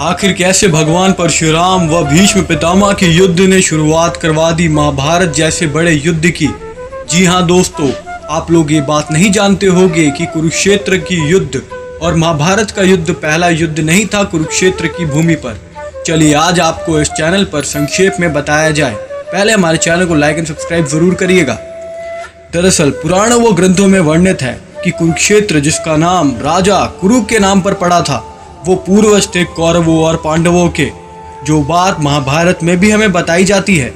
आखिर कैसे भगवान परशुराम व भीष्म पितामह के युद्ध ने शुरुआत करवा दी महाभारत जैसे बड़े युद्ध की। जी हाँ दोस्तों, आप लोग ये बात नहीं जानते होंगे कि कुरुक्षेत्र की युद्ध और महाभारत का युद्ध पहला युद्ध नहीं था कुरुक्षेत्र की भूमि पर। चलिए आज आपको इस चैनल पर संक्षेप में बताया जाए। पहले हमारे चैनल को लाइक एंड सब्सक्राइब जरूर करिएगा। दरअसल पुराणों व ग्रंथों में वर्णित है कि कुरुक्षेत्र, जिसका नाम राजा कुरु के नाम पर पड़ा था, वो पूर्वज थे कौरवों और पांडवों के, जो बात महाभारत में भी हमें बताई जाती है।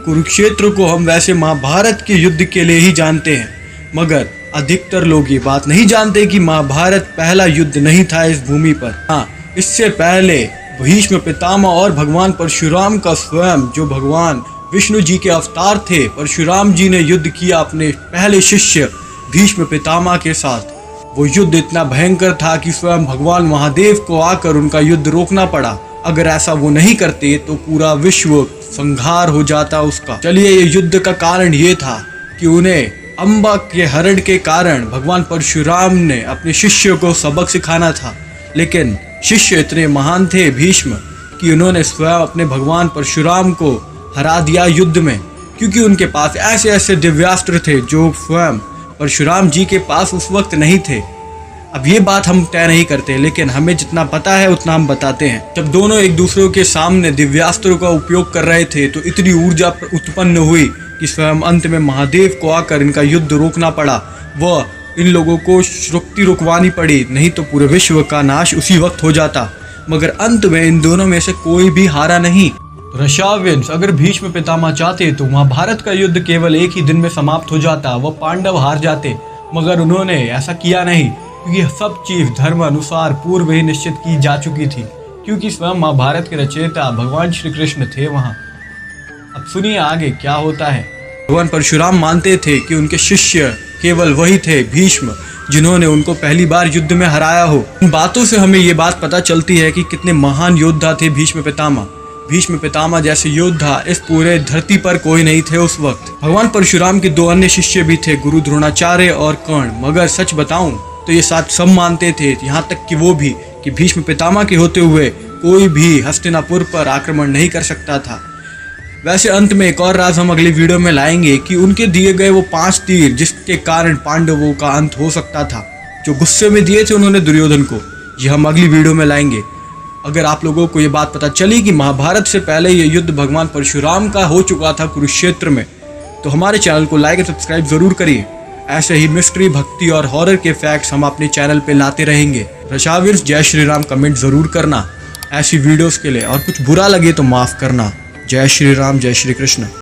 कुरुक्षेत्र को हम वैसे महाभारत के युद्ध के लिए ही जानते हैं, मगर अधिकतर लोग ये बात नहीं जानते कि महाभारत पहला युद्ध नहीं था इस भूमि पर। हाँ, इससे पहले भीष्म पितामह और भगवान परशुराम का स्वयं, जो भगवान विष्णु जी के अवतार थे, परशुराम जी ने युद्ध किया अपने पहले शिष्य भीष्म पितामह के साथ। वो युद्ध इतना भयंकर था कि स्वयं भगवान महादेव को आकर उनका युद्ध रोकना पड़ा। अगर ऐसा वो नहीं करते तो पूरा विश्व संहार हो जाता उसका। चलिए, ये युद्ध का कारण ये था कि उन्हें अम्बा के हरण के कारण भगवान परशुराम ने अपने शिष्य को सबक सिखाना था, लेकिन शिष्य इतने महान थे भीष्म कि उन्होंने स्वयं अपने भगवान परशुराम को हरा दिया युद्ध में, क्योंकि उनके पास ऐसे ऐसे दिव्यास्त्र थे जो स्वयं परशुराम जी के पास उस वक्त नहीं थे। अब ये बात हम तय नहीं करते, लेकिन हमें जितना पता है उतना हम बताते हैं। जब दोनों एक दूसरे के सामने दिव्यास्त्रों का उपयोग कर रहे थे तो इतनी ऊर्जा उत्पन्न हुई कि स्वयं अंत में महादेव को आकर इनका युद्ध रोकना पड़ा। वह इन लोगों को रुकती रुकवानी पड़ी, नहीं तो पूरे विश्व का नाश उसी वक्त हो जाता। मगर अंत में इन दोनों में से कोई भी हारा नहीं। रशाव्यंश, अगर भीष्म पितामह चाहते तो महाभारत का युद्ध केवल एक ही दिन में समाप्त हो जाता, वह पांडव हार जाते, मगर उन्होंने ऐसा किया नहीं, क्योंकि सब चीज धर्म अनुसार पूर्व ही निश्चित की जा चुकी थी, क्योंकि स्वयं महाभारत के रचयिता भगवान श्री कृष्ण थे वहाँ। अब सुनिए आगे क्या होता है। भगवान परशुराम मानते थे कि उनके शिष्य केवल वही थे भीष्म, जिन्होंने उनको पहली बार युद्ध में हराया हो। इन बातों से हमें ये बात पता चलती है कि कितने महान योद्धा थे भीष्म पितामह। भीष्म पितामह जैसे योद्धा इस पूरे धरती पर कोई नहीं थे उस वक्त। भगवान परशुराम के दो अन्य शिष्य भी थे, गुरु द्रोणाचार्य और कर्ण, मगर सच बताऊं तो ये साथ सब मानते थे, यहाँ तक कि वो भी, कि भीष्म पितामह के होते हुए कोई भी हस्तिनापुर पर आक्रमण नहीं कर सकता था। वैसे अंत में एक और राज हम अगली वीडियो में लाएंगे कि उनके दिए गए वो 5 तीर जिसके कारण पांडवों का अंत हो सकता था, जो गुस्से में दिए थे उन्होंने दुर्योधन को, ये हम अगली वीडियो में लाएंगे। अगर आप लोगों को ये बात पता चली कि महाभारत से पहले ये युद्ध भगवान परशुराम का हो चुका था कुरुक्षेत्र में, तो हमारे चैनल को लाइक और सब्सक्राइब जरूर करिए। ऐसे ही मिस्ट्री, भक्ति और हॉरर के फैक्ट्स हम अपने चैनल पे लाते रहेंगे। रशावीर जय श्री राम कमेंट जरूर करना ऐसी वीडियोस के लिए, और कुछ बुरा लगे तो माफ करना। जय श्री राम, जय श्री कृष्ण।